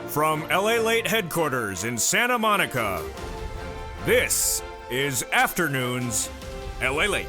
From LALATE headquarters in Santa Monica, this is Afternoons LALATE.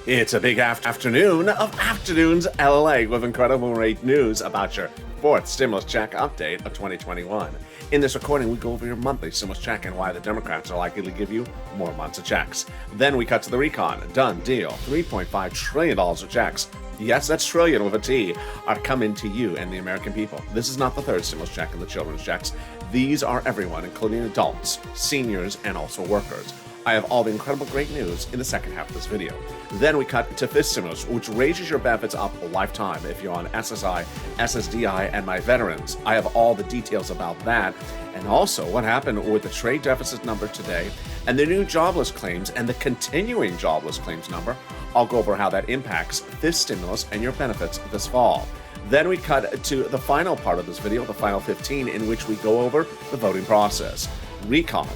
It's a big afternoon of Afternoons LA with incredible great news about your fourth stimulus check update of 2021. In this recording, we go over your monthly stimulus check and why the Democrats are likely to give you more months of checks. Then we cut to the recon. Done deal. $3.5 trillion of checks. Yes, that's trillion with a T, are coming to you and the American people. This is not the third stimulus check and the children's checks. These are everyone, including adults, seniors, and also workers. I have all the incredible great news in the second half of this video. Then we cut to fifth stimulus, which raises your benefits up a lifetime if you're on SSI, SSDI, and my veterans. I have all the details about that, and also what happened with the trade deficit number today, and the new jobless claims, and the continuing jobless claims number. I'll go over how that impacts fifth stimulus and your benefits this fall. Then we cut to the final part of this video, the final 15, in which we go over the voting process, recon,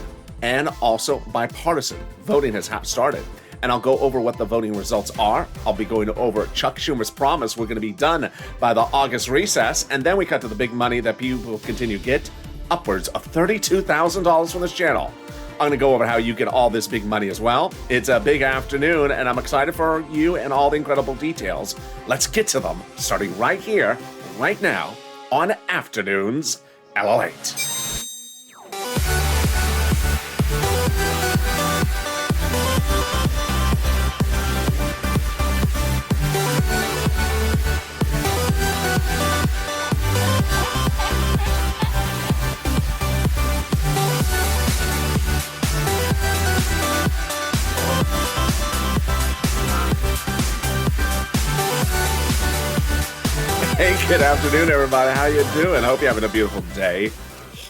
and also bipartisan. Voting has started, and I'll go over what the voting results are. I'll be going over Chuck Schumer's promise we're going to be done by the August recess, and then we cut to the big money that people will continue to get, upwards of $32,000 from this channel. I'm going to go over how you get all this big money as well. It's a big afternoon, and I'm excited for you and all the incredible details. Let's get to them, starting right here, right now, on Afternoons LALATE. Hey, good afternoon, everybody. How you doing? Hope you're having a beautiful day.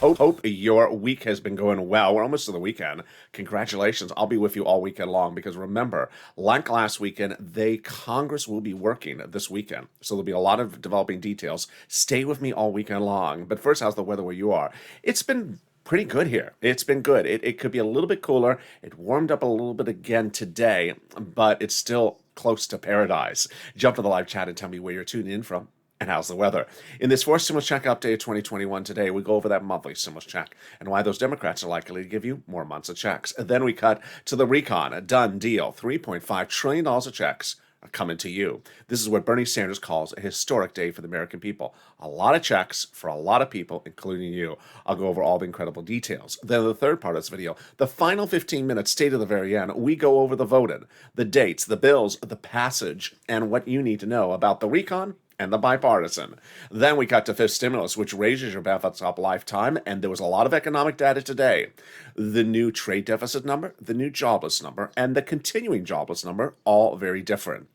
Hope your week has been going well. We're almost to the weekend. Congratulations. I'll be with you all weekend long because remember, like last weekend, Congress will be working this weekend. So there'll be a lot of developing details. Stay with me all weekend long. But first, how's the weather where you are? It's been pretty good here. It's been good. It could be a little bit cooler. It warmed up a little bit again today, but it's still close to paradise. Jump to the live chat and tell me where you're tuning in from. And how's the weather? In this fourth stimulus check update of 2021 today, we go over that monthly stimulus check and why those Democrats are likely to give you more months of checks. And then we cut to the recon, a done deal. $3.5 trillion of checks are coming to you. This is what Bernie Sanders calls a historic day for the American people. A lot of checks for a lot of people, including you. I'll go over all the incredible details. Then the third part of this video, the final 15 minutes, stay to the very end, we go over the voting, the dates, the bills, the passage, and what you need to know about the recon and the bipartisan. Then we cut to fifth stimulus, which raises your benefits up lifetime, and there was a lot of economic data today. The new trade deficit number, the new jobless number, and the continuing jobless number, all very different.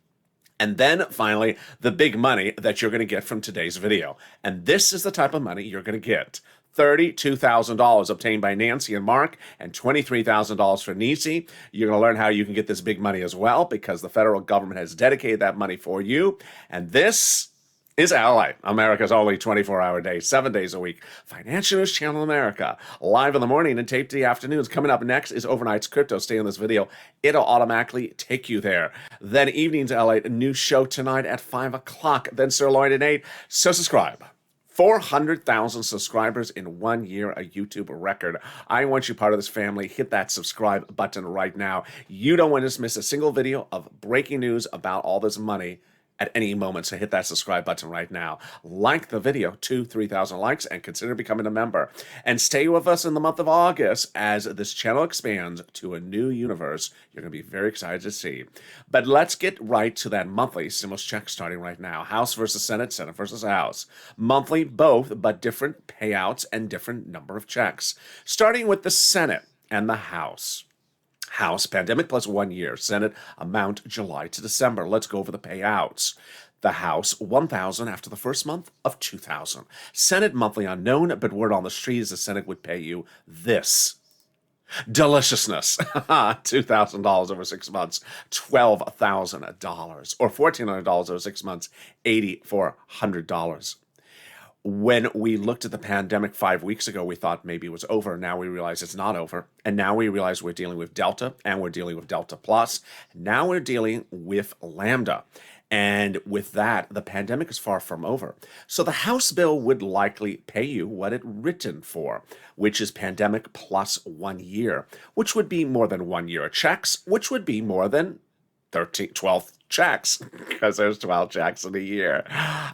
And then finally, the big money that you're going to get from today's video. And this is the type of money you're going to get. $32,000 obtained by Nancy and Mark, and $23,000 for Nisi. You're going to learn how you can get this big money as well, because the federal government has dedicated that money for you. And this is LA, America's only 24-hour day, 7 days a week. Financial News Channel America, live in the morning and taped in the afternoons. Coming up next is Overnight's Crypto. Stay in this video. It'll automatically take you there. Then evenings LA, a new show tonight at 5 o'clock. Then Sirloin at 8. So subscribe. 400,000 subscribers in 1 year, a YouTube record. I want you part of this family. Hit that subscribe button right now. You don't want to miss a single video of breaking news about all this money at any moment, so hit that subscribe button right now. Like the video, 3,000 likes, and consider becoming a member. And stay with us in the month of August as this channel expands to a new universe you're going to be very excited to see. But let's get right to that monthly stimulus check starting right now. House versus Senate, Senate versus House. Monthly, both, but different payouts and different number of checks. Starting with the Senate and the House. House, pandemic plus 1 year. Senate, amount July to December. Let's go over the payouts. The House, $1,000 after the first month of $2,000. Senate, monthly unknown, but word on the street is the Senate would pay you this. Deliciousness, $2,000 over 6 months, $12,000, or $1,400 over 6 months, $8,400. When we looked at the pandemic 5 weeks ago, we thought maybe it was over. Now we realize it's not over. And now we realize we're dealing with Delta, and we're dealing with Delta Plus. Now we're dealing with Lambda. And with that, the pandemic is far from over. So the House bill would likely pay you what it written for, which is pandemic plus 1 year, which would be more than 1 year of checks, which would be more than 12 checks, because there's 12 checks in a year.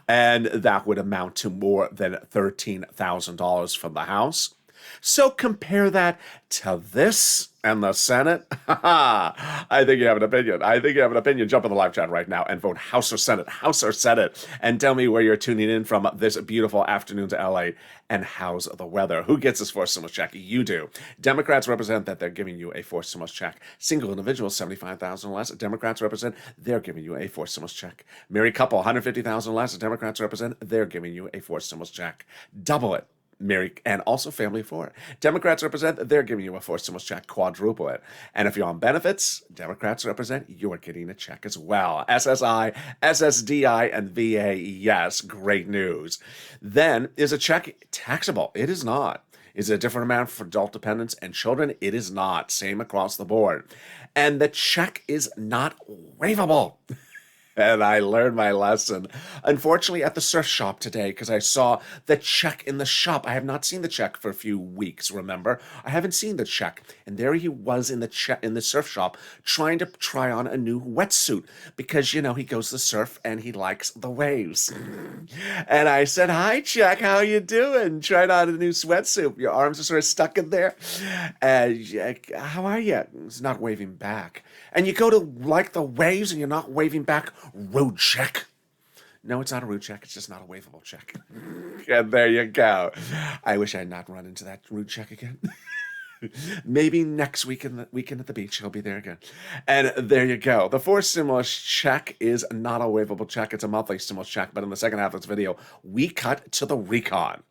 And that would amount to more than $13,000 from the House. So compare that to this and the Senate. I think you have an opinion. I think you have an opinion. Jump in the live chat right now and vote House or Senate, House or Senate, and tell me where you're tuning in from this beautiful afternoon to LA, and how's the weather. Who gets this forced stimulus check? You do. Democrats represent that they're giving you a forced stimulus check. Single individuals, $75,000 less. Democrats represent they're giving you a forced stimulus check. Married couple, $150,000 less. Democrats represent they're giving you a forced stimulus check. Double it. Married, and also family of four. Democrats represent they're giving you a forced stimulus check, quadruple it. And if you're on benefits, Democrats represent you're getting a check as well. SSI, SSDI, and VA, yes, great news. Then, is a check taxable? It is not. Is it a different amount for adult dependents and children? It is not. Same across the board. And the check is not waivable. And I learned my lesson, unfortunately, at the surf shop today, because I saw the check in the shop. I have not seen the check for a few weeks, remember? I haven't seen the check. And there he was in the surf shop trying to try on a new wetsuit because, you know, he goes to surf and he likes the waves. And I said, "Hi, Chuck, how you doing? Trying on a new sweatsuit. Your arms are sort of stuck in there. How are you?" He's not waving back. And you go to like the waves and you're not waving back. Rude check. No, it's not a rude check. It's just not a waivable check. And there you go. I wish I had not run into that rude check again. Maybe next weekend at the beach, he'll be there again. And there you go. The forced stimulus check is not a waivable check. It's a monthly stimulus check. But in the second half of this video, we cut to the recon.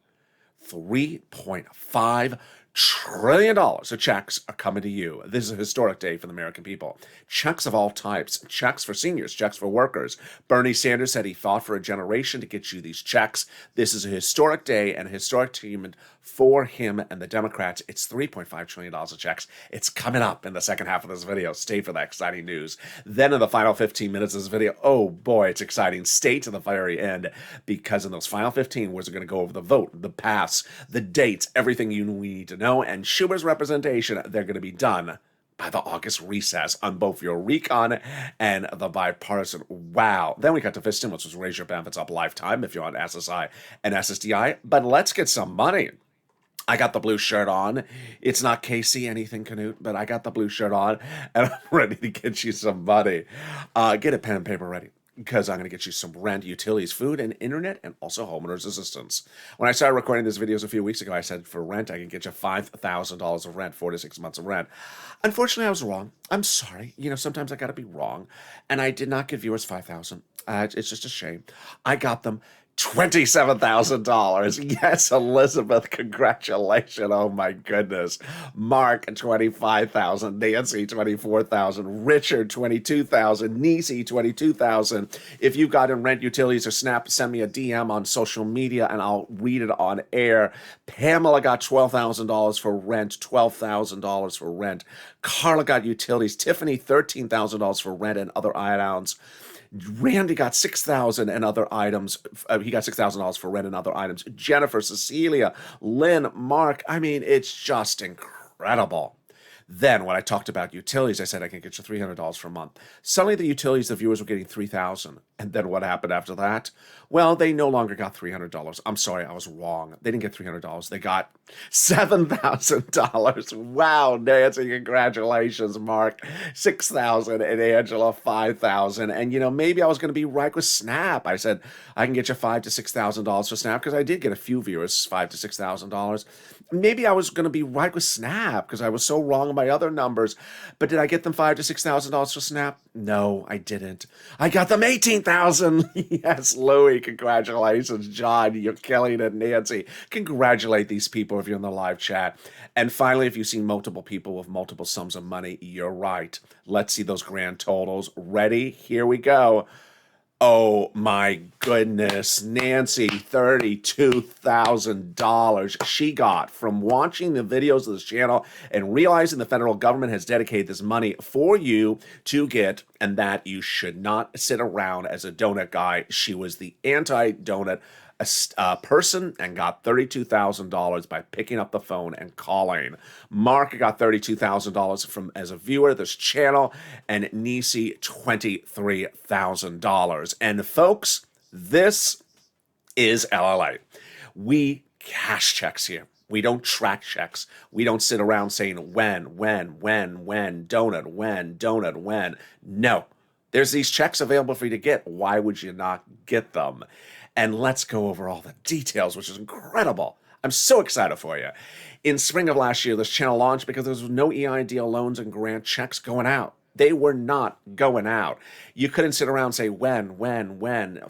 $3.5 trillion of checks are coming to you. This is a historic day for the American people. Checks of all types. Checks for seniors, checks for workers. Bernie Sanders said he fought for a generation to get you these checks. This is a historic day and a historic achievement for him and the Democrats. It's $3.5 trillion of checks. It's coming up in the second half of this video. Stay for that exciting news. Then in the final 15 minutes of this video, oh boy, it's exciting. Stay to the very end, because in those final 15, we're going to go over the vote, the pass, the dates, everything you need to know, and Schumer's representation. They're going to be done by the August recess on both your recon and the bipartisan. Wow. Then we got to fifth stimulus, which will raise your benefits up lifetime if you're on SSI and SSDI. But let's get some money. I got the blue shirt on. It's not Casey anything, Canute, but I got the blue shirt on, and I'm ready to get you some money. Get a pen and paper ready, because I'm going to get you some rent, utilities, food, and internet, and also homeowners assistance. When I started recording these videos a few weeks ago, I said for rent, I can get you $5,000 of rent, 4 to 6 months of rent. Unfortunately, I was wrong. I'm sorry. You know, sometimes I got to be wrong. And I did not give viewers $5,000. It's just a shame. I got them $27,000. Yes, Elizabeth, congratulations. Oh my goodness. Mark, $25,000. Nancy, $24,000. Richard, $22,000. Nisi, $22,000. If you've got in rent, utilities, or SNAP, send me a DM on social media and I'll read it on air. Pamela got $12,000 for rent, $12,000 for rent. Carla got utilities. Tiffany, $13,000 for rent and other items. Randy got $6,000 and other items. He got $6,000 for rent and other items. Jennifer, Cecilia, Lynn, Mark. I mean, it's just incredible. Then when I talked about utilities, I said I can get you $300 per month. Suddenly the utilities, the viewers were getting $3,000. And then what happened after that? Well, they no longer got $300. I'm sorry, I was wrong. They didn't get $300. They got $7,000. Wow, Nancy, congratulations. Mark, $6,000, and Angela, $5,000. And, you know, maybe I was going to be right with Snap. I said I can get you $5,000 to $6,000 for Snap, because I did get a few viewers $5,000 to $6,000. Maybe I was going to be right with Snap because I was so wrong on my other numbers. But did I get them $5,000 to $6,000 for Snap? No, I didn't. I got them $18,000. Yes, Louie, congratulations. John, you're killing it. Nancy, congratulate these people if you're in the live chat. And finally, if you see multiple people with multiple sums of money, you're right. Let's see those grand totals. Ready? Here we go. Oh my goodness, Nancy, $32,000 she got from watching the videos of this channel and realizing the federal government has dedicated this money for you to get, and that you should not sit around as a donut guy. She was the anti-donut person and got $32,000 by picking up the phone and calling. Mark got $32,000 from as a viewer of this channel, and Nisi $23,000. And folks, this is LLA. We cash checks here. We don't track checks. We don't sit around saying when, donut, when. No. There's these checks available for you to get. Why would you not get them? And let's go over all the details, which is incredible. I'm so excited for you. In spring of last year, this channel launched because there was no EIDL loans and grant checks going out. They were not going out. You couldn't sit around and say when,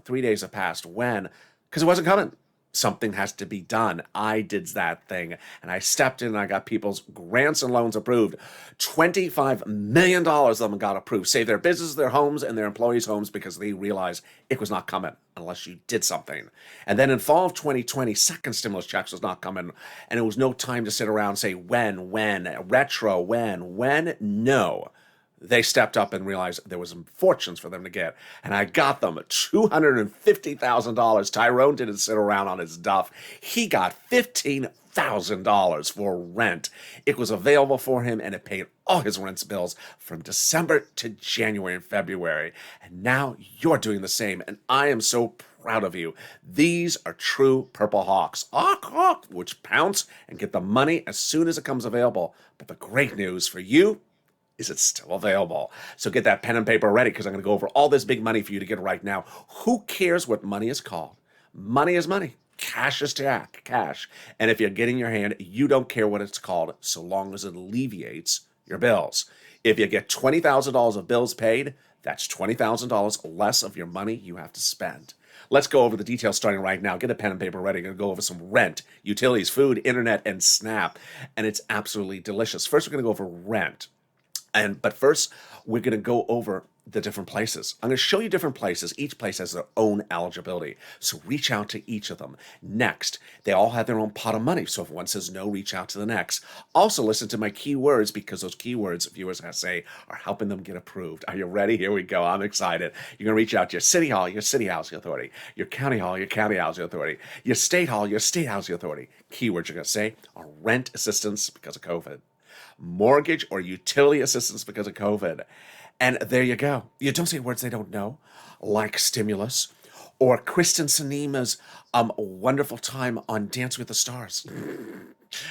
3 days have passed, when, because it wasn't coming. Something has to be done. I did that thing, and I stepped in and I got people's grants and loans approved. $25 million of them got approved. Saved their businesses, their homes, and their employees' homes because they realized it was not coming unless you did something. And then in fall of 2020, second stimulus checks was not coming, and it was no time to sit around and say when, retro, when, no. They stepped up and realized there was some fortunes for them to get. And I got them $250,000. Tyrone didn't sit around on his duff. He got $15,000 for rent. It was available for him, and it paid all his rent bills from December to January and February. And now you're doing the same, and I am so proud of you. These are true Purple Hawks. Hawk, which pounce and get the money as soon as it comes available. But the great news for you is it's still available. So get that pen and paper ready, because I'm going to go over all this big money for you to get right now. Who cares what money is called? Money is money. Cash is cash. And if you're getting your hand, you don't care what it's called so long as it alleviates your bills. If you get $20,000 of bills paid, that's $20,000 less of your money you have to spend. Let's go over the details starting right now. Get a pen and paper ready. I'm going to go over some rent, utilities, food, internet, and SNAP. And it's absolutely delicious. First, we're going to go over rent. But first, we're going to go over the different places. I'm going to show you different places. Each place has their own eligibility. So reach out to each of them. Next, they all have their own pot of money. So if one says no, reach out to the next. Also, listen to my keywords, because those keywords, viewers have to say, are helping them get approved. Are you ready? Here we go. I'm excited. You're going to reach out to your city hall, your city housing authority, your county hall, your county housing authority, your state hall, your state housing authority. Keywords you're going to say are rent assistance because of COVID, mortgage or utility assistance because of COVID. And there you go. You don't say words they don't know, like stimulus or Kristen Sinema's wonderful time on Dance with the Stars.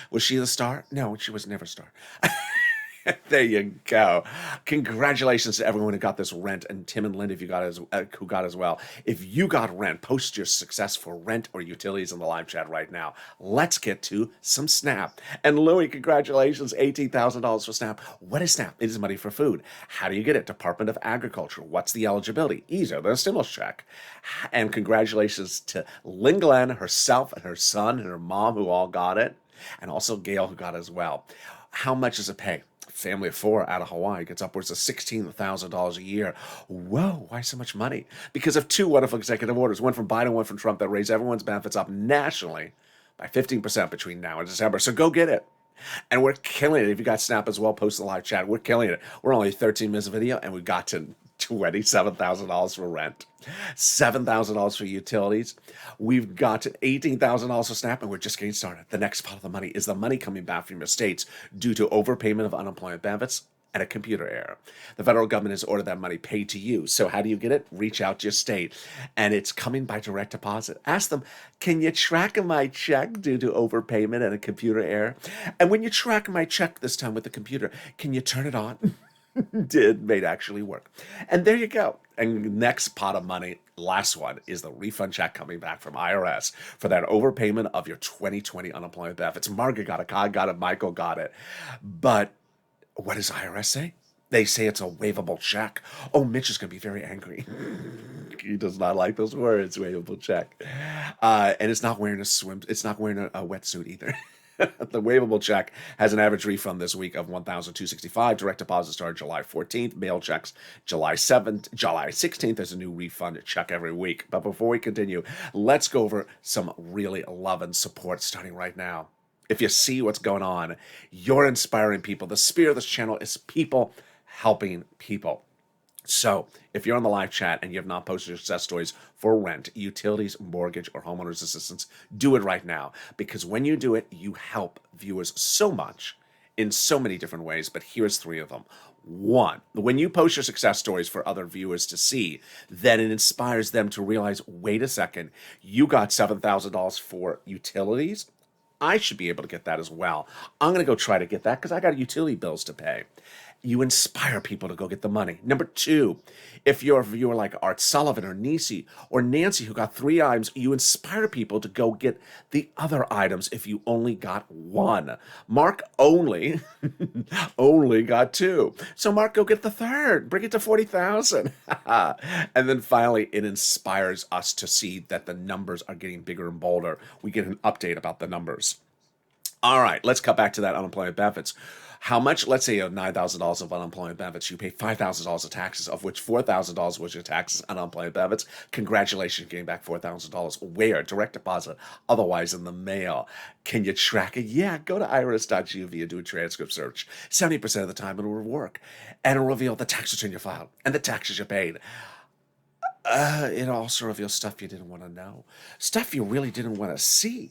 Was she the star? No, she was never a star. There you go. Congratulations to everyone who got this rent, and Tim and Linda, if you got who got as well. If you got rent, post your success for rent or utilities in the live chat right now. Let's get to some SNAP. And Louie, congratulations, $18,000 for SNAP. What is SNAP? It is money for food. How do you get it? Department of Agriculture. What's the eligibility? Easier than a stimulus check. And congratulations to Lynn Glenn, herself, and her son, and her mom, who all got it. And also Gail, who got it as well. How much does it pay? Family of four out of Hawaii gets upwards of $16,000 a year. Whoa, why so much money? Because of two wonderful executive orders, one from Biden, one from Trump, that raise everyone's benefits up nationally by 15% between now and December. So go get it. And we're killing it. If you got Snap as well, post the live chat. We're killing it. We're only 13 minutes of video, and we got to $27,000 for rent, $7,000 for utilities. We've got $18,000 for SNAP, and we're just getting started. The next part of the money is the money coming back from your states due to overpayment of unemployment benefits and a computer error. The federal government has ordered that money paid to you. So how do you get it? Reach out to your state, and it's coming by direct deposit. Ask them, can you track my check due to overpayment and a computer error? And when you track my check this time with the computer, can you turn it on? Made actually work. And there you go. And next pot of money, last one, is the refund check coming back from IRS for that overpayment of your 2020 unemployment benefits. Margaret got it, Todd got it, Michael got it. But what does IRS say? They say it's a waivable check. Oh, Mitch is going to be very angry. He does not like those words, waivable check. And it's not wearing a wetsuit either. The waivable check has an average refund this week of $1,265. Direct deposits start July 14th. Mail checks July 7th, July 16th. There's a new refund check every week. But before we continue, let's go over some really love and support starting right now. If you see what's going on, you're inspiring people. The spirit of this channel is people helping people. So if you're on the live chat and you have not posted your success stories for rent, utilities, mortgage, or homeowners assistance, do it right now. Because when you do it, you help viewers so much in so many different ways. But here's 3 of them. 1, when you post your success stories for other viewers to see, then it inspires them to realize, wait a second, you got $7,000 for utilities. I should be able to get that as well. I'm going to go try to get that because I got utility bills to pay. You inspire people to go get the money. Number 2, if you're a viewer like Art Sullivan or Nisi or Nancy who got 3 items, you inspire people to go get the other items if you only got 1. Mark only got 2. So Mark, go get the 3rd. Bring it to 40,000. And then finally, it inspires us to see that the numbers are getting bigger and bolder. We get an update about the numbers. All right, let's cut back to that unemployment benefits. How much? Let's say you have $9,000 of unemployment benefits. You pay $5,000 of taxes, of which $4,000 was your taxes and unemployment benefits. Congratulations, getting back $4,000. Where? Direct deposit. Otherwise, in the mail. Can you track it? Yeah, go to irs.gov and do a transcript search. 70% of the time, it'll work. And it'll reveal the tax return you filed and the taxes you paid. It also reveals stuff you didn't want to know. Stuff you really didn't want to see.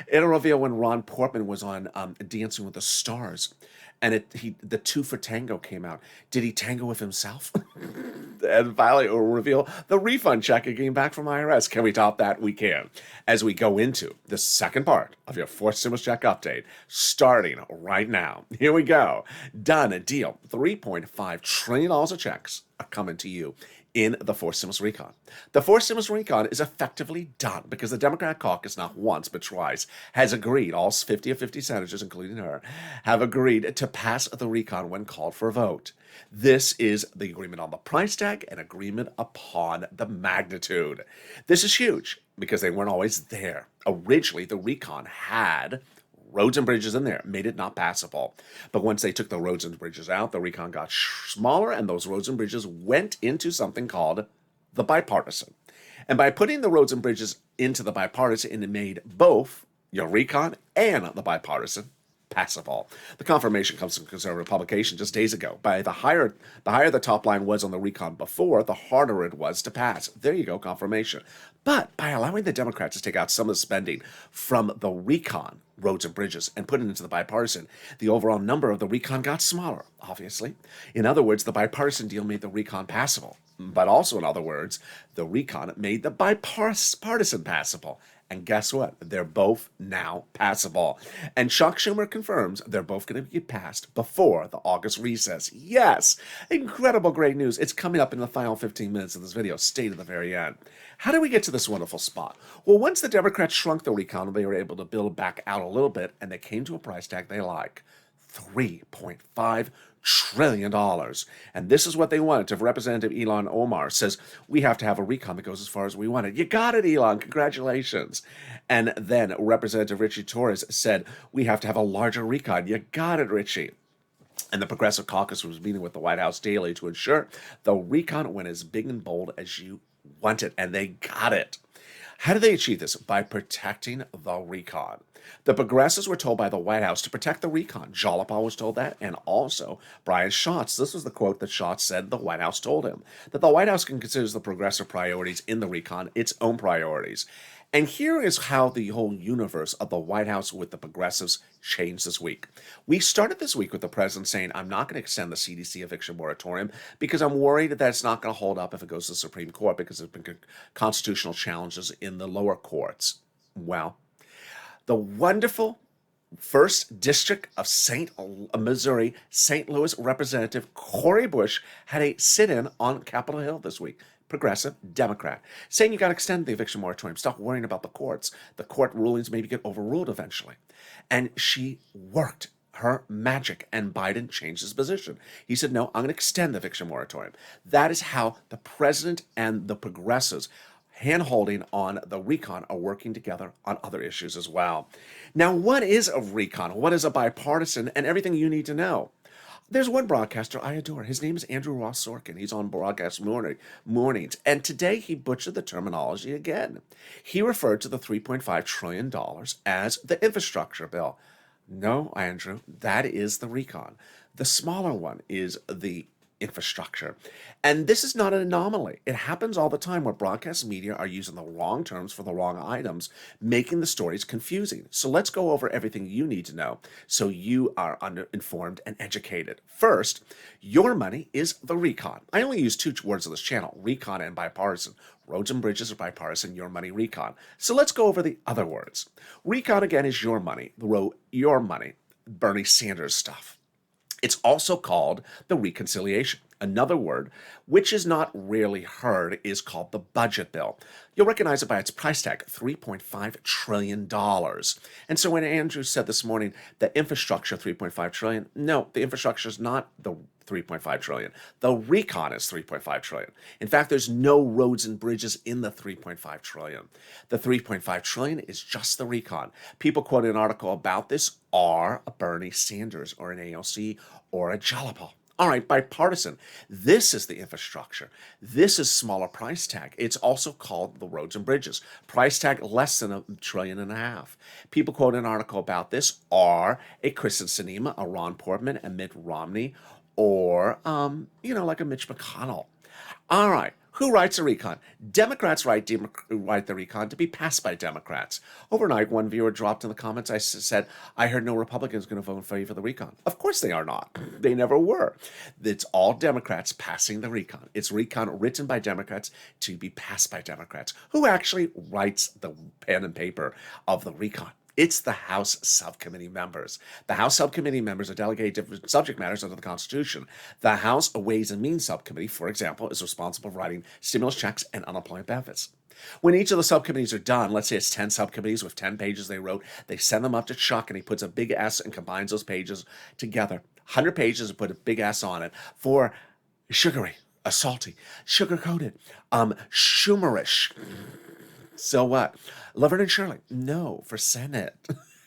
It'll reveal when Ron Portman was on Dancing with the Stars. And the 2 for Tango came out. Did he tango with himself? And finally, it will reveal the refund check it came back from IRS. Can we top that? We can. As we go into the second part of your fourth stimulus check update, starting right now. Here we go. Done a deal. $3.5 trillion of checks are coming to you in the fourth stimulus recon. The fourth stimulus recon is effectively done because the Democrat caucus, not once but twice, has agreed, all 50 of 50 senators, including her, have agreed to pass the recon when called for a vote. This is the agreement on the price tag and agreement upon the magnitude. This is huge because they weren't always there. Originally, the recon had roads and bridges in there, made it not passable. But once they took the roads and bridges out, the recon got smaller, and those roads and bridges went into something called the bipartisan. And by putting the roads and bridges into the bipartisan, it made both your recon and the bipartisan passable. The confirmation comes from conservative publication just days ago. The higher the top line was on the recon before, the harder it was to pass. There you go, confirmation. But by allowing the Democrats to take out some of the spending from the recon, roads and bridges, and put it into the bipartisan, the overall number of the recon got smaller, obviously. In other words, the bipartisan deal made the recon passable. But also, in other words, the recon made the bipartisan passable. And guess what? They're both now passable. And Chuck Schumer confirms they're both going to get passed before the August recess. Yes! Incredible great news. It's coming up in the final 15 minutes of this video. Stay to the very end. How did we get to this wonderful spot? Well, once the Democrats shrunk the recon, they were able to build back out a little bit, and they came to a price tag they like. $3.5 trillion. And this is what they wanted. Representative Ilhan Omar says, we have to have a recon that goes as far as we want it. You got it, Elon. Congratulations. And then Representative Richie Torres said, we have to have a larger recon. You got it, Richie. And the Progressive Caucus was meeting with the White House daily to ensure the recon went as big and bold as you want it. And they got it. How did they achieve this? By protecting the recon. The progressives were told by the White House to protect the recon. Jalopal was told that, and also Brian Schatz. This was the quote that Schatz said the White House told him, that the White House considers the progressive priorities in the recon its own priorities. And here is how the whole universe of the White House with the progressives changed this week. We started this week with the president saying, I'm not going to extend the CDC eviction moratorium because I'm worried that it's not going to hold up if it goes to the Supreme Court because there have been constitutional challenges in the lower courts. Well, the wonderful First District of Missouri, St. Louis Representative Cori Bush had a sit-in on Capitol Hill this week. Progressive Democrat, saying you got to extend the eviction moratorium. Stop worrying about the courts. The court rulings maybe get overruled eventually. And she worked her magic, and Biden changed his position. He said, no, I'm going to extend the eviction moratorium. That is how the president and the progressives hand-holding on the recon are working together on other issues as well. Now, what is a recon? What is a bipartisan? And everything you need to know. There's one broadcaster I adore. His name is Andrew Ross Sorkin. He's on broadcast mornings. And today he butchered the terminology again. He referred to the $3.5 trillion as the infrastructure bill. No, Andrew, that is the recon. The smaller one is the infrastructure. And this is not an anomaly. It happens all the time where broadcast media are using the wrong terms for the wrong items, making the stories confusing. So let's go over everything you need to know so you are informed and educated. First, your money is the recon. I only use two words on this channel, recon and bipartisan. Roads and bridges are bipartisan, your money, recon. So let's go over the other words. Recon, again, is your money, your money, Bernie Sanders stuff. It's also called the reconciliation. Another word, which is not rarely heard, is called the budget bill. You'll recognize it by its price tag, $3.5 trillion. And so when Andrew said this morning that infrastructure, $3.5 trillion, no, the infrastructure is not the $3.5 trillion. The recon is $3.5 trillion. In fact, there's no roads and bridges in the $3.5 trillion. The $3.5 trillion is just the recon. People quoting an article about this are a Bernie Sanders or an AOC or a Jalapa. All right, bipartisan. This is the infrastructure. This is smaller price tag. It's also called the roads and bridges. Price tag less than $1.5 trillion. People quoting an article about this are a Kristen Sinema, a Ron Portman, a Mitt Romney, or, like a Mitch McConnell. All right. Who writes the recon? Democrats write the recon to be passed by Democrats. Overnight, one viewer dropped in the comments, I said, I heard no Republicans going to vote in favor of the recon. Of course they are not. They never were. It's all Democrats passing the recon. It's recon written by Democrats to be passed by Democrats. Who actually writes the pen and paper of the recon? It's the House subcommittee members. The House subcommittee members are delegated different subject matters under the Constitution. The House Ways and Means subcommittee, for example, is responsible for writing stimulus checks and unemployment benefits. When each of the subcommittees are done, let's say it's 10 subcommittees with 10 pages they wrote, they send them up to Chuck and he puts a big S and combines those pages together. 100 pages and put a big S on it for sugary, salty, sugar-coated, Schumerish. So what? Laverne and Shirley? No, for Senate.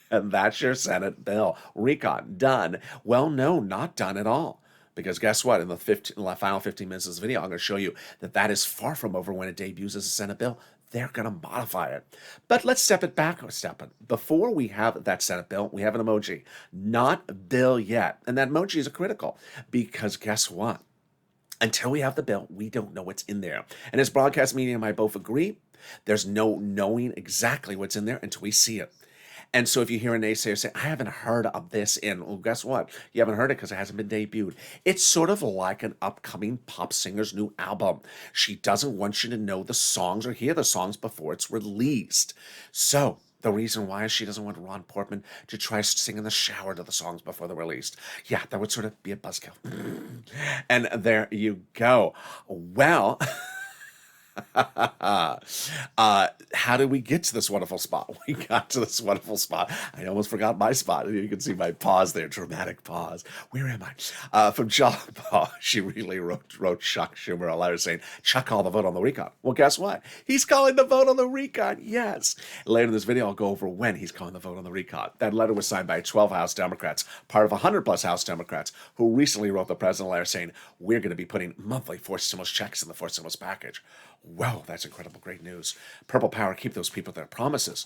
And that's your Senate bill. Recon, done. Well, no, not done at all. Because guess what? In the final 15 minutes of this video, I'm going to show you that is far from over when it debuts as a Senate bill. They're going to modify it. But let's step it back a step. Before we have that Senate bill, we have an emoji. Not bill yet. And that emoji is critical because guess what? Until we have the bill, we don't know what's in there. And as broadcast media and I both agree, there's no knowing exactly what's in there until we see it. And so if you hear a naysayer say, I haven't heard of this well, guess what? You haven't heard it because it hasn't been debuted. It's sort of like an upcoming pop singer's new album. She doesn't want you to know the songs or hear the songs before it's released. So the reason why is she doesn't want Ron Portman to try singing in the shower to the songs before they're released. Yeah, that would sort of be a buzzkill. And there you go. Well... how did we get to this wonderful spot? We got to this wonderful spot. I almost forgot my spot. You can see my pause there, dramatic pause. Where am I? From Jalapa, she really wrote Chuck Schumer a letter saying, Chuck called the vote on the recon. Well, guess what? He's calling the vote on the recon, yes. Later in this video, I'll go over when he's calling the vote on the recon. That letter was signed by 12 House Democrats, part of 100-plus House Democrats, who recently wrote the president a letter saying, we're going to be putting monthly forced stimulus checks in the forced stimulus package. Wow, that's incredible. Great news. Purple power, keep those people their promises.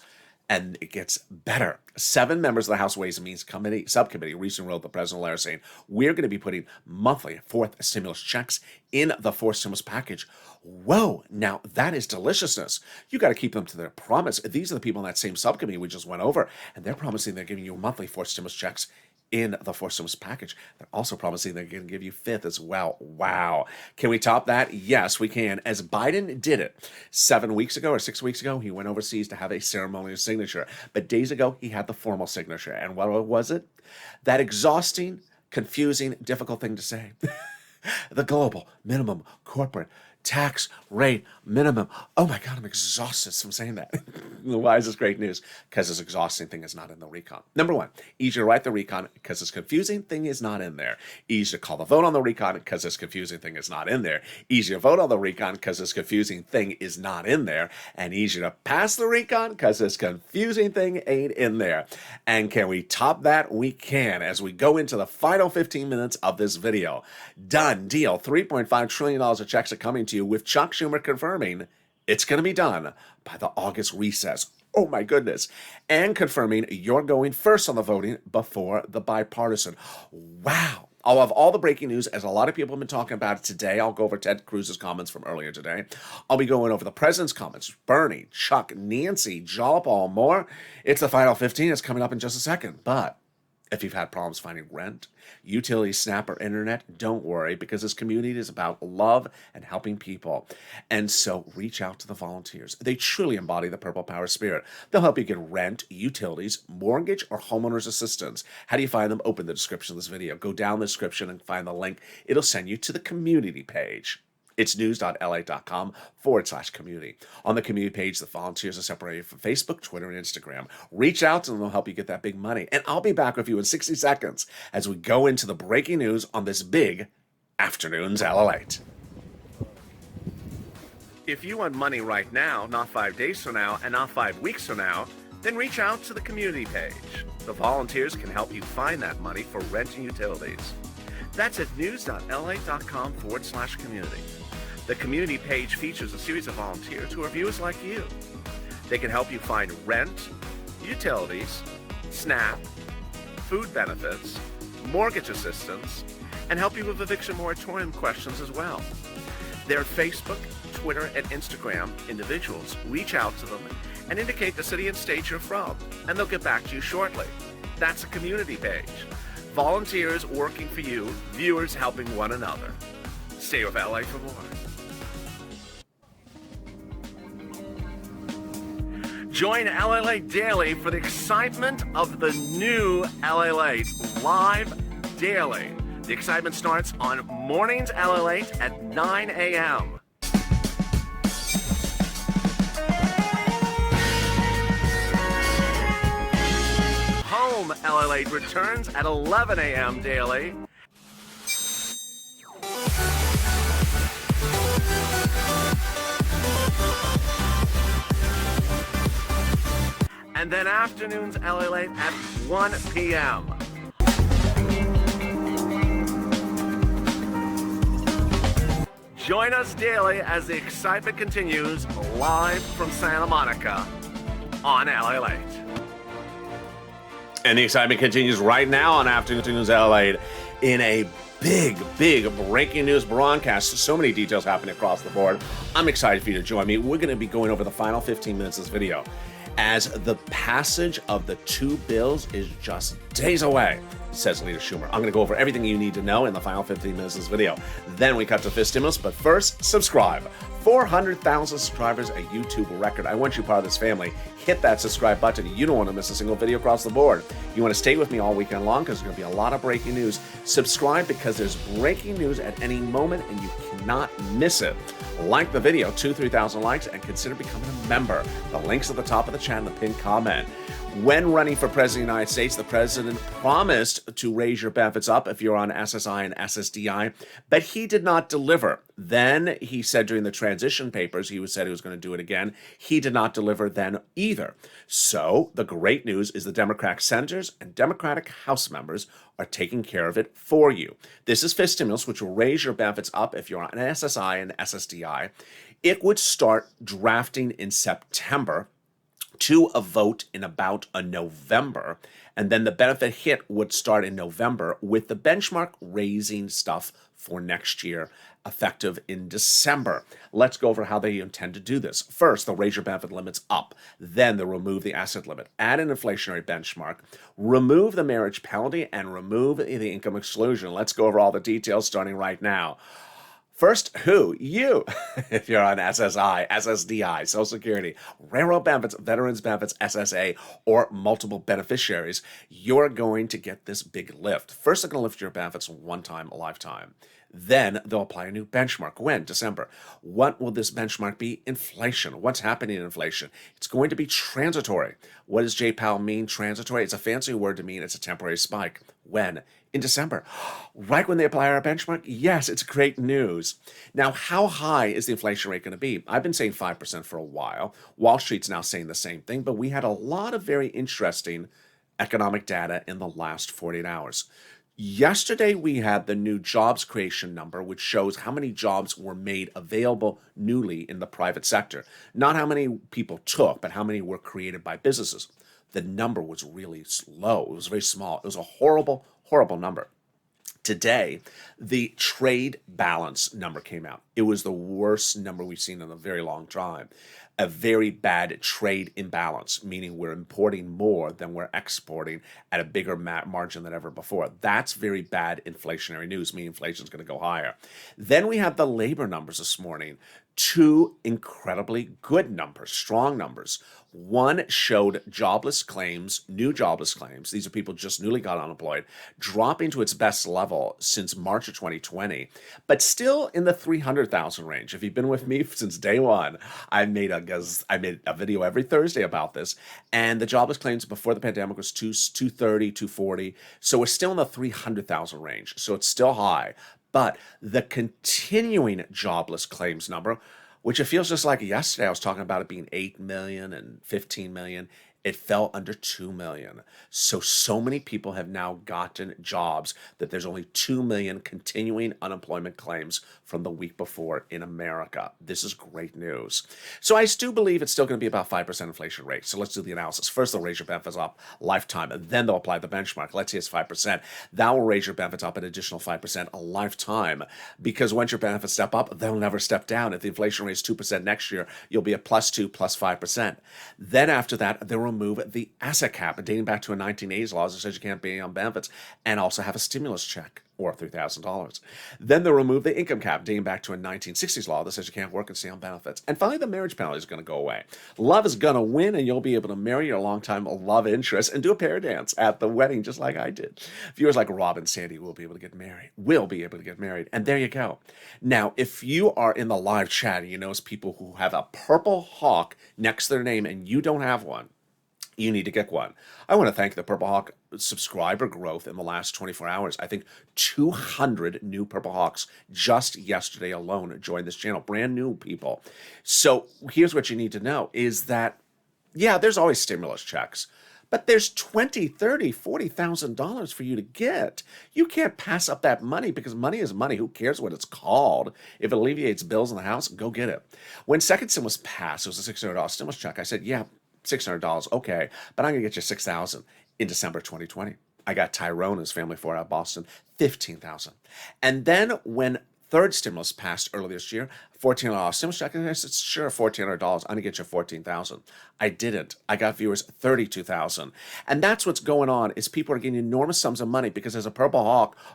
And it gets better. 7 members of the House Ways and Means subcommittee recently wrote the president a letter saying, we're going to be putting monthly fourth stimulus checks in the fourth stimulus package. Whoa, now that is deliciousness. You got to keep them to their promise. These are the people in that same subcommittee we just went over, and they're promising they're giving you monthly fourth stimulus checks in the fourth stimulus package. They're also promising they're going to give you fifth as well. Wow. Can we top that? Yes, we can. As Biden did it 7 weeks ago or 6 weeks ago, he went overseas to have a ceremonial signature. But days ago, he had the formal signature. And what was it? That exhausting, confusing, difficult thing to say. The global minimum corporate tax rate minimum. Oh my God, I'm exhausted from saying that. Why is this great news? Because this exhausting thing is not in the recon. Number one, easy to write the recon because this confusing thing is not in there. Easy to call the vote on the recon because this confusing thing is not in there. Easy to vote on the recon because this confusing thing is not in there. And easy to pass the recon because this confusing thing ain't in there. And can we top that? We can as we go into the final 15 minutes of this video. Done deal. $3.5 trillion of checks are coming to you with Chuck Schumer confirming it's going to be done by the August recess. Oh my goodness. And confirming you're going first on the voting before the bipartisan. Wow. I'll have all the breaking news, as a lot of people have been talking about it today. I'll go over Ted Cruz's comments from earlier today. I'll be going over the president's comments, Bernie, Chuck, Nancy, Jalopal, more. It's the final 15. It's coming up in just a second. But if you've had problems finding rent, utilities, SNAP, or internet, don't worry, because this community is about love and helping people. And so reach out to the volunteers. They truly embody the Purple Power spirit. They'll help you get rent, utilities, mortgage, or homeowner's assistance. How do you find them? Open the description of this video. Go down the description and find the link. It'll send you to the community page. It's news.la.com/community. On the community page, the volunteers are separated from Facebook, Twitter, and Instagram. Reach out to them, they'll help you get that big money. And I'll be back with you in 60 seconds as we go into the breaking news on this big Afternoons LALATE. If you want money right now, not 5 days from now, and not 5 weeks from now, then reach out to the community page. The volunteers can help you find that money for rent and utilities. That's at news.la.com/community. The community page features a series of volunteers who are viewers like you. They can help you find rent, utilities, SNAP, food benefits, mortgage assistance, and help you with eviction moratorium questions as well. Their Facebook, Twitter, and Instagram individuals reach out to them and indicate the city and state you're from, and they'll get back to you shortly. That's a community page. Volunteers working for you, viewers helping one another. Stay with LA for more. Join LALATE Daily for the excitement of the new LALATE live daily. The excitement starts on mornings LALATE at 9 a.m. Home LALATE returns at 11 a.m. daily. And then afternoons LALATE at 1 p.m. Join us daily as the excitement continues live from Santa Monica on LALATE. And the excitement continues right now on Afternoons LALATE in a big breaking news broadcast. So many details happening across the board. I'm excited for you to join me. We're going to be going over the final 15 minutes of this video as the passage of the two bills is just days away, says Leader Schumer. I'm going to go over everything you need to know in the final 15 minutes of this video. Then we cut to fifth stimulus, but first, subscribe. 400,000 subscribers, a YouTube record. I want you part of this family. Hit that subscribe button. You don't want to miss a single video across the board. You want to stay with me all weekend long because there's going to be a lot of breaking news. Subscribe because there's breaking news at any moment and you cannot miss it. Like the video, 2,000-3,000 likes, and consider becoming a member. The link's at the top of the chat in the pinned comment. When running for president of the United States, the president promised to raise your benefits up if you're on SSI and SSDI, but he did not deliver. Then he said during the transition papers, he said he was going to do it again. He did not deliver then either. So the great news is the Democratic senators and Democratic House members are taking care of it for you. This is fifth stimulus, which will raise your benefits up if you're on SSI and SSDI. It would start drafting in September to a vote in about a November, and then the benefit hit would start in November with the benchmark raising stuff for next year effective in December. Let's go over how they intend to do this. First, they'll raise your benefit limits up. Then they'll remove the asset limit, add an inflationary benchmark, remove the marriage penalty, and remove the income exclusion. Let's go over all the details starting right now. First, who? You. If you're on SSI, SSDI, Social Security, railroad benefits, veterans benefits, SSA, or multiple beneficiaries, you're going to get this big lift. First, they're going to lift your benefits one time, a lifetime. Then they'll apply a new benchmark. When? December. What will this benchmark be? Inflation. What's happening in inflation? It's going to be transitory. What does J. Powell mean, transitory? It's a fancy word to mean it's a temporary spike. When? In December. Right when they apply our benchmark? Yes, it's great news. Now, how high is the inflation rate going to be? I've been saying 5% for a while. Wall Street's now saying the same thing, but we had a lot of very interesting economic data in the last 48 hours. Yesterday, we had the new jobs creation number, which shows how many jobs were made available newly in the private sector. Not how many people took, but how many were created by businesses. The number was really low. It was very small. It was a horrible, horrible number. Today, the trade balance number came out. It was the worst number we've seen in a very long time. A very bad trade imbalance, meaning we're importing more than we're exporting at a bigger margin than ever before. That's very bad inflationary news, meaning inflation is going to go higher. Then we have the labor numbers this morning. Two incredibly good numbers, strong numbers. One showed jobless claims, new jobless claims. These are people just newly got unemployed, dropping to its best level since March of 2020, but still in the 300,000 range. If you've been with me since day one, I made a video every Thursday about this, and the jobless claims before the pandemic was 230, 240. So we're still in the 300,000 range. So it's still high. But the continuing jobless claims number, which it feels just like yesterday, I was talking about it being 8 million and 15 million. It fell under 2 million. So many people have now gotten jobs that there's only 2 million continuing unemployment claims from the week before in America. This is great news. So I do believe it's still going to be about 5% inflation rate. So let's do the analysis. First, they'll raise your benefits up lifetime, and then they'll apply the benchmark. Let's say it's 5%. That will raise your benefits up an additional 5% a lifetime, because once your benefits step up, they'll never step down. If the inflation rate is 2% next year, you'll be at +2, +5%. Then after that, they'll remove the asset cap dating back to a 1980s law that says you can't be on benefits, and also have a stimulus check or $3,000. Then they'll remove the income cap dating back to a 1960s law that says you can't work and stay on benefits. And finally, the marriage penalty is going to go away. Love is going to win, and you'll be able to marry your longtime love interest and do a pair dance at the wedding just like I did. Viewers like Rob and Sandy will be able to get married. Will be able to get married. And there you go. Now, if you are in the live chat and you notice people who have a purple hawk next to their name and you don't have one, you need to get one. I want to thank the Purple Hawk subscriber growth in the last 24 hours. I think 200 new Purple Hawks just yesterday alone joined this channel. Brand new people. So here's what you need to know is that, yeah, there's always stimulus checks, but there's $20,000, $30,000, $40,000 for you to get. You can't pass up that money because money is money. Who cares what it's called? If it alleviates bills in the house, go get it. When second stimulus passed, it was a $600 stimulus check. I said, yeah, $600, okay, but I'm gonna get you $6,000 in December 2020. I got Tyrone and his family for out of Boston, $15,000. And then when third stimulus passed earlier this year, $1,400 stimulus check, and I said, sure, $1,400, I'm gonna get you $14,000. I didn't. I got viewers $32,000. And that's what's going on, is people are getting enormous sums of money because as a Purple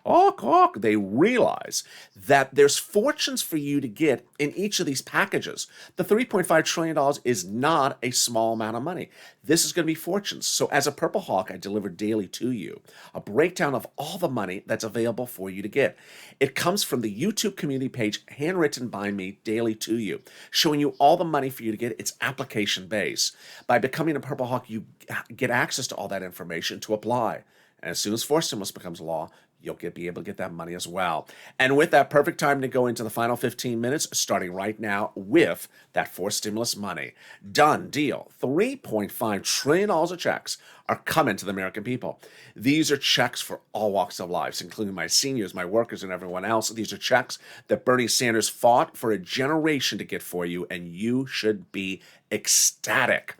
Hawk, they realize that there's fortunes for you to get in each of these packages. The $3.5 trillion is not a small amount of money. This is gonna be fortunes. So as a Purple Hawk, I deliver daily to you a breakdown of all the money that's available for you to get. It comes from the YouTube community page, handwritten by me, daily to you, showing you all the money for you to get. It's application based. By becoming a Purple Hawk, you get access to all that information to apply. And as soon as fourth stimulus becomes law, you'll be able to get that money as well. And with that, perfect time to go into the final 15 minutes, starting right now with that fourth stimulus money. Done deal. $3.5 trillion of checks are coming to the American people. These are checks for all walks of life, including my seniors, my workers, and everyone else. These are checks that Bernie Sanders fought for a generation to get for you, and you should be ecstatic.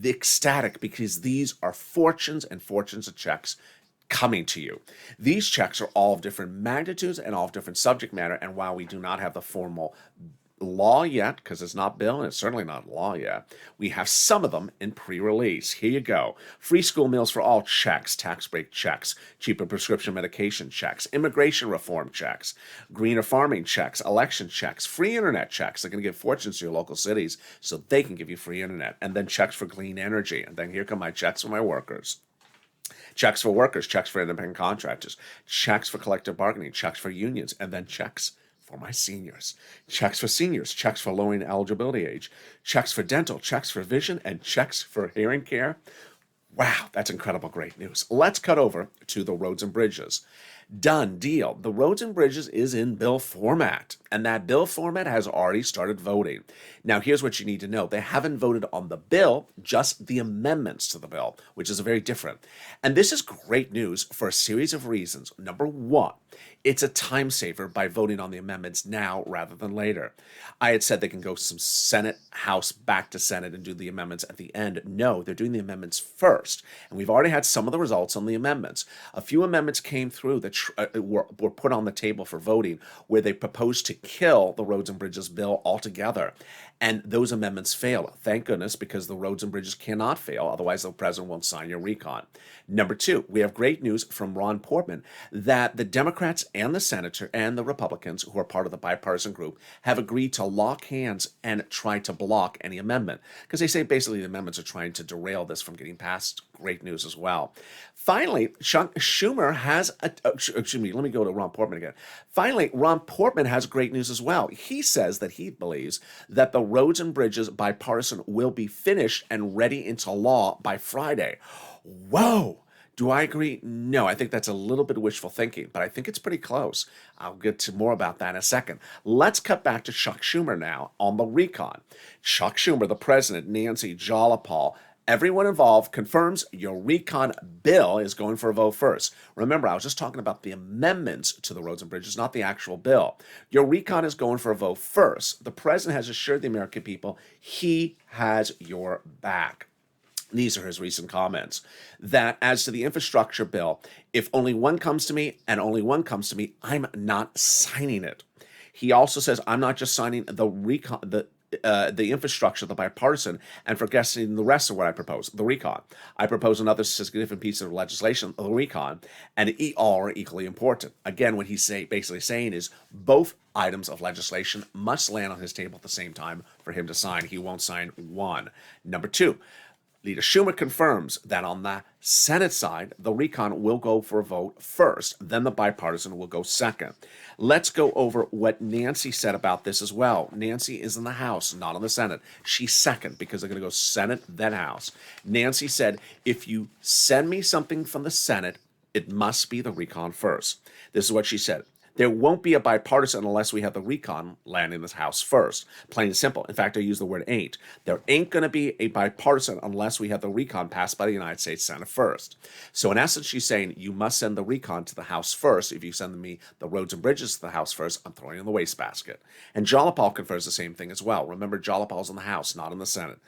Ecstatic, because these are fortunes and fortunes of checks coming to you. These checks are all of different magnitudes and all of different subject matter, and while we do not have the formal law yet, because it's not bill and it's certainly not law yet, we have some of them in pre-release. Here you go. Free school meals for all checks, tax break checks, cheaper prescription medication checks, immigration reform checks, greener farming checks, election checks, free internet checks. They're going to give fortunes to your local cities so they can give you free internet, and then checks for clean energy. And then here come my checks for my workers. checks for workers, checks for independent contractors, checks for collective bargaining, checks for unions, and then checks for my seniors. Checks for seniors, checks for lowering eligibility age, checks for dental, checks for vision, and checks for hearing care. Wow, that's incredible, great news. Let's cut over to the roads and bridges. Done deal. The roads and bridges is in bill format, and that bill format has already started voting. Now, here's what you need to know. They haven't voted on the bill, just the amendments to the bill, which is very different. And this is great news for a series of reasons. Number one, it's a time saver by voting on the amendments now rather than later. I had said they can go some Senate, House, back to Senate and do the amendments at the end. No, they're doing the amendments first. And we've already had some of the results on the amendments. A few amendments came through that were put on the table for voting where they proposed to kill the roads and bridges bill altogether. And those amendments failed. Thank goodness, because the roads and bridges cannot fail. Otherwise, the president won't sign your recon. Number two, we have great news from Ron Portman that the Democrats and the senator and the Republicans, who are part of the bipartisan group, have agreed to lock hands and try to block any amendment. Because they say basically the amendments are trying to derail this from getting passed. Great news as well. Finally, Schumer has, excuse me, let me go to Ron Portman again. Finally, Ron Portman has great news as well. He says that he believes that the roads and bridges bipartisan will be finished and ready into law by Friday. Whoa! Do I agree? No, I think that's a little bit wishful thinking, but I think it's pretty close. I'll get to more about that in a second. Let's cut back to Chuck Schumer now on the recon. Chuck Schumer, the president, Nancy, Jolapal, everyone involved confirms your recon bill is going for a vote first. Remember, I was just talking about the amendments to the roads and bridges, not the actual bill. Your recon is going for a vote first. The president has assured the American people he has your back. These are his recent comments, that as to the infrastructure bill, if only one comes to me and only one comes to me, I'm not signing it. He also says, I'm not just signing the infrastructure, the bipartisan, and forgetting the rest of what I propose, the recon. I propose another significant piece of legislation, the recon, and all are equally important. Again, what he's basically saying is both items of legislation must land on his table at the same time for him to sign. He won't sign one. Number two, Leader Schumer confirms that on the Senate side, the recon will go for a vote first, then the bipartisan will go second. Let's go over what Nancy said about this as well. Nancy is in the House, not in the Senate. She's second because they're going to go Senate, then House. Nancy said, if you send me something from the Senate, it must be the recon first. This is what she said. There won't be a bipartisan unless we have the recon land in this House first. Plain and simple. In fact, I use the word ain't. There ain't going to be a bipartisan unless we have the recon passed by the United States Senate first. So in essence, she's saying you must send the recon to the House first. If you send me the roads and bridges to the House first, I'm throwing it in the wastebasket. And Jolapal confers the same thing as well. Remember, Jolapal's in the House, not in the Senate.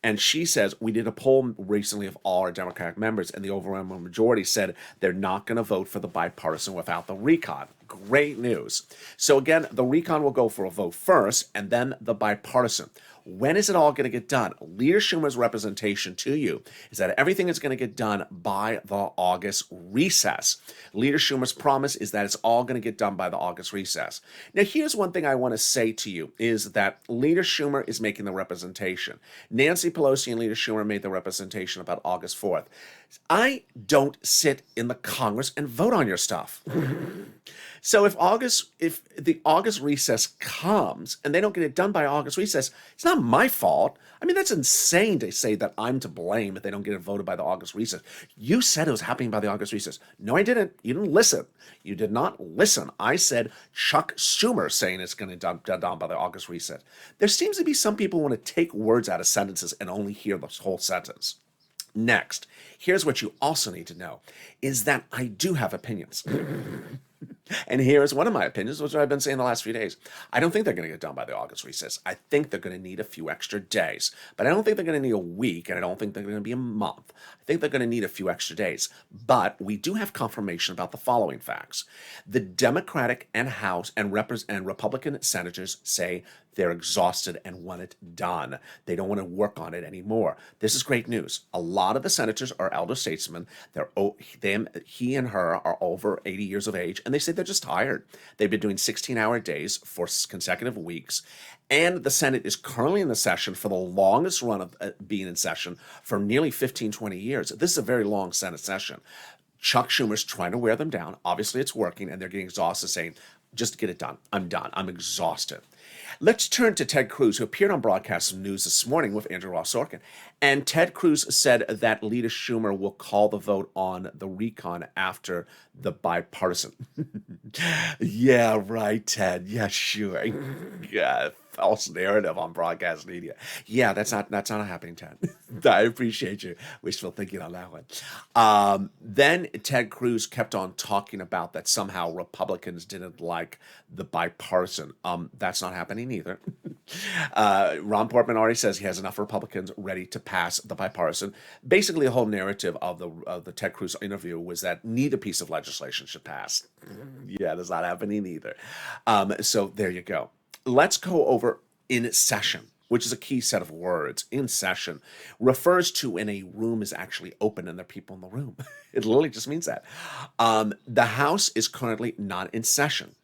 And she says, we did a poll recently of all our Democratic members, and the overwhelming majority said they're not going to vote for the bipartisan without the recon. Great news. So again, the recon will go for a vote first, and then the bipartisan. When is it all going to get done? Leader Schumer's representation to you is that everything is going to get done by the August recess. Leader Schumer's promise is that it's all going to get done by the August recess. Now, here's one thing I want to say to you is that Leader Schumer is making the representation. Nancy Pelosi and Leader Schumer made the representation about August 4th. I don't sit in the Congress and vote on your stuff. So if the August recess comes and they don't get it done by August recess, it's not my fault. I mean, that's insane to say that I'm to blame if they don't get it voted by the August recess. You said it was happening by the August recess. No, I didn't. You didn't listen. You did not listen. I said Chuck Schumer saying it's going to be done by the August recess. There seems to be some people who want to take words out of sentences and only hear the whole sentence. Next, here's what you also need to know, is that I do have opinions. And here's one of my opinions, which I've been saying the last few days. I don't think they're going to get done by the August recess. I think they're going to need a few extra days. But I don't think they're going to need a week, and I don't think they're going to be a month. I think they're going to need a few extra days. But we do have confirmation about the following facts. The Democratic and House and Republican senators say they're exhausted and want it done. They don't want to work on it anymore. This is great news. A lot of the senators are elder statesmen. He and her are over 80 years of age, and they say they're just tired. They've been doing 16-hour days for consecutive weeks, and the Senate is currently in the session for the longest run of being in session for nearly 15, 20 years. This is a very long Senate session. Chuck Schumer's trying to wear them down. Obviously, it's working, and they're getting exhausted, saying, just get it done. I'm done. I'm exhausted. Let's turn to Ted Cruz, who appeared on broadcast news this morning with Andrew Ross Sorkin. And Ted Cruz said that Leader Schumer will call the vote on the recon after the bipartisan. Yeah, right, Ted. Yeah, sure. Yeah, false narrative on broadcast media. Yeah, that's not happening, Ted. I appreciate you wishful thinking on that one. Then Ted Cruz kept on talking about that somehow Republicans didn't like the bipartisan. That's not happening either. Ron Portman already says he has enough Republicans ready to pass the bipartisan. Basically, the whole narrative of the Ted Cruz interview was that neither piece of legislation should pass. Yeah, that's not happening either. So there you go. Let's go over in session, which is a key set of words. In session refers to when a room is actually open and there are people in the room. It literally just means that. The House is currently not in session.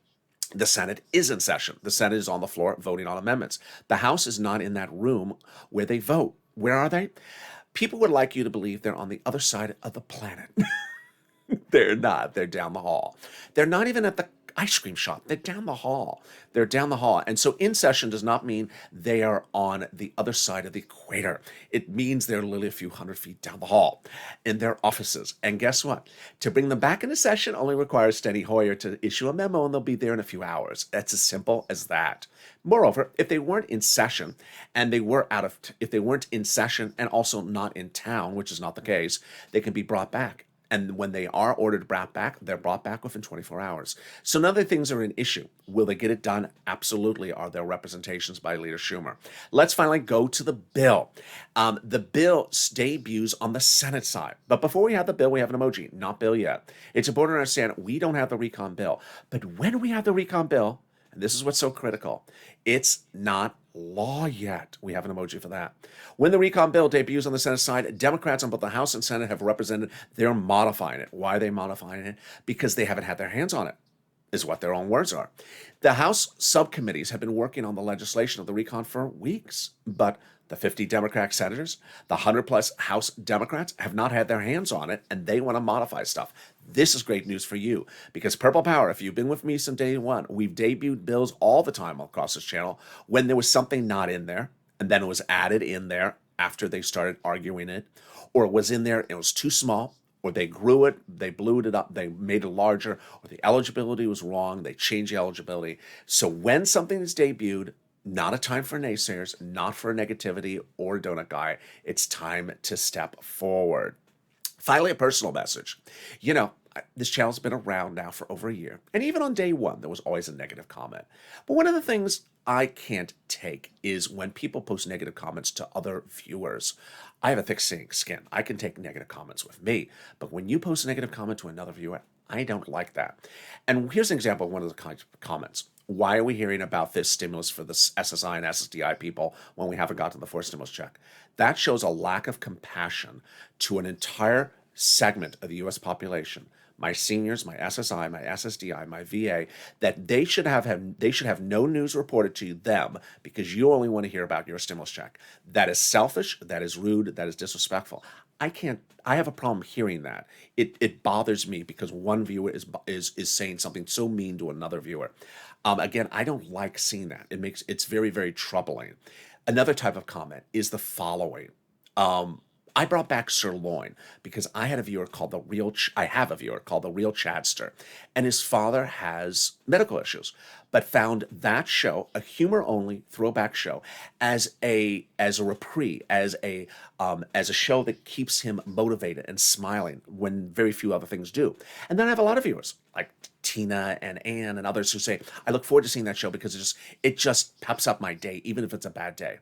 The Senate is in session. The Senate is on the floor voting on amendments. The House is not in that room where they vote. Where are they? People would like you to believe they're on the other side of the planet. They're not. They're down the hall. They're not even at the ice cream shop. They're down the hall. They're down the hall. And so in session does not mean they are on the other side of the equator. It means they're literally a few hundred feet down the hall in their offices. And guess what? To bring them back into session only requires Steny Hoyer to issue a memo, and they'll be there in a few hours. That's as simple as that. Moreover, if they weren't in session and if they weren't in session and also not in town, which is not the case, they can be brought back. And when they are ordered brought back, they're brought back within 24 hours. So none of the things are an issue. Will they get it done? Absolutely. Are there representations by Leader Schumer? Let's finally go to the bill. The bill debuts on the Senate side. But before we have the bill, we have an emoji. Not bill yet. It's important to understand we don't have the recon bill. But when we have the recon bill, and this is what's so critical, it's not law yet. We have an emoji for that. When the recon bill debuts on the Senate side, Democrats on both the House and Senate have represented they're modifying it. Why are they modifying it? Because they haven't had their hands on it, is what their own words are. The House subcommittees have been working on the legislation of the recon for weeks, but the 50 Democrat senators, the 100-plus House Democrats have not had their hands on it, and they want to modify stuff. This is great news for you, because Purple Power, if you've been with me since day one, we've debuted bills all the time across this channel when there was something not in there, and then it was added in there after they started arguing it, or it was in there, it was too small, or they grew it, they blew it up, they made it larger, or the eligibility was wrong, they changed the eligibility. So when something is debuted, not a time for naysayers, not for negativity or donut guy. It's time to step forward. Finally, a personal message. You know, this channel's been around now for over a year. And even on day one, there was always a negative comment. But one of the things I can't take is when people post negative comments to other viewers. I have a thick skin. I can take negative comments with me. But when you post a negative comment to another viewer, I don't like that. And here's an example of one of the comments. Why are we hearing about this stimulus for the SSI and SSDI people when we haven't gotten the fourth stimulus check? That shows a lack of compassion to an entire segment of the U.S. population. My seniors, my SSI, my SSDI, my VA, that they should have no news reported to them because you only want to hear about your stimulus check. That is selfish, that is rude, that is disrespectful. I have a problem hearing that. It bothers me because one viewer is saying something so mean to another viewer. Again, I don't like seeing that. It's very, very troubling. Another type of comment is the following. I brought back Sirloin because I have a viewer called the Real Chadster, and his father has medical issues, but found that show, a humor-only throwback show, as a reprieve, as a show that keeps him motivated and smiling when very few other things do. And then I have a lot of viewers like Tina and Ann and others who say, I look forward to seeing that show because it just peps up my day, even if it's a bad day.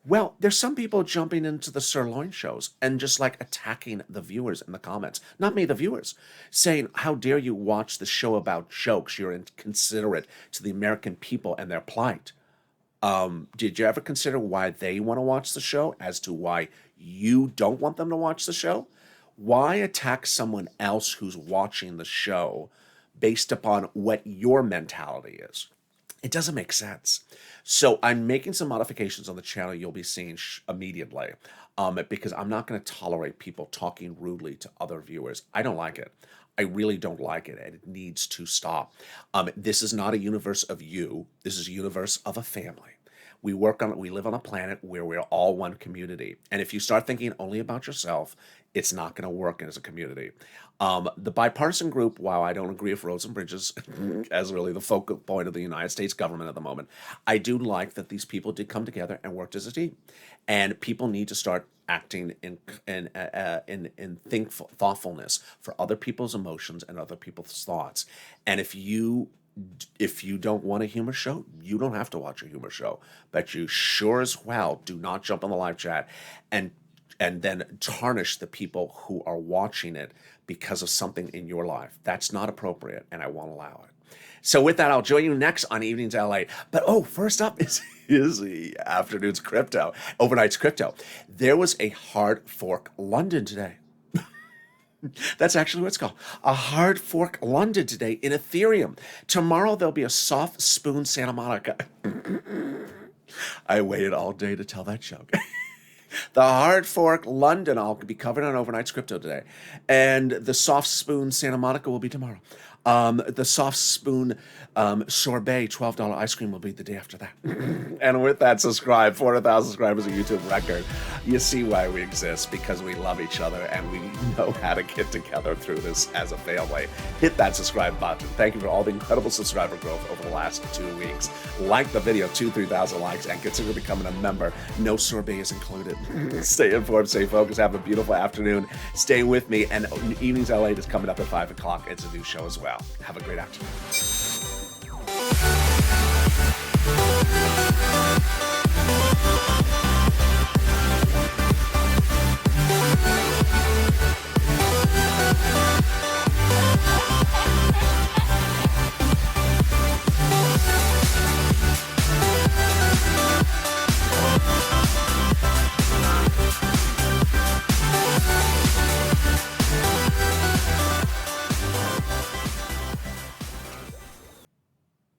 Well, there's some people jumping into the Sirloin shows and just like attacking the viewers in the comments. Not me, the viewers. Saying, how dare you watch the show about jokes? You're inconsiderate to the American people and their plight. Did you ever consider why they want to watch the show as to why you don't want them to watch the show? Why attack someone else who's watching the show based upon what your mentality is? It doesn't make sense. So I'm making some modifications on the channel you'll be seeing immediately. because I'm not going to tolerate people talking rudely to other viewers. I don't like it. I really don't like it, and it needs to stop. This is not a universe of you. This is a universe of a family. We live on a planet where we're all one community. And if you start thinking only about yourself, it's not going to work as a community. The bipartisan group, while I don't agree with roads and bridges as really the focal point of the United States government at the moment, I do like that these people did come together and worked as a team. And people need to start acting in thoughtfulness for other people's emotions and other people's thoughts. And if you don't want a humor show, you don't have to watch a humor show. But you sure as well do not jump on the live chat and then tarnish the people who are watching it because of something in your life. That's not appropriate, and I won't allow it. So with that, I'll join you next on Evenings LA. But first up is the afternoon's crypto, overnight's crypto. There was a hard fork London today. That's actually what it's called. A hard fork London today in Ethereum. Tomorrow there'll be a soft spoon Santa Monica. I waited all day to tell that joke. The hard fork London, I'll be covered on Overnight's Crypto today. And the soft spoon Santa Monica will be tomorrow. The soft spoon sorbet $12 ice cream will be the day after that. And with that, subscribe. 400,000 subscribers, a YouTube record. You see why we exist, because we love each other and we know how to get together through this as a family. Hit that subscribe button. Thank you for all the incredible subscriber growth over the last 2 weeks. Like the video, 3,000 likes, and consider becoming a member. No sorbet is included. Stay informed, stay focused, have a beautiful afternoon. Stay with me, and Evenings LA is coming up at 5 o'clock. It's a new show as well. Have a great afternoon.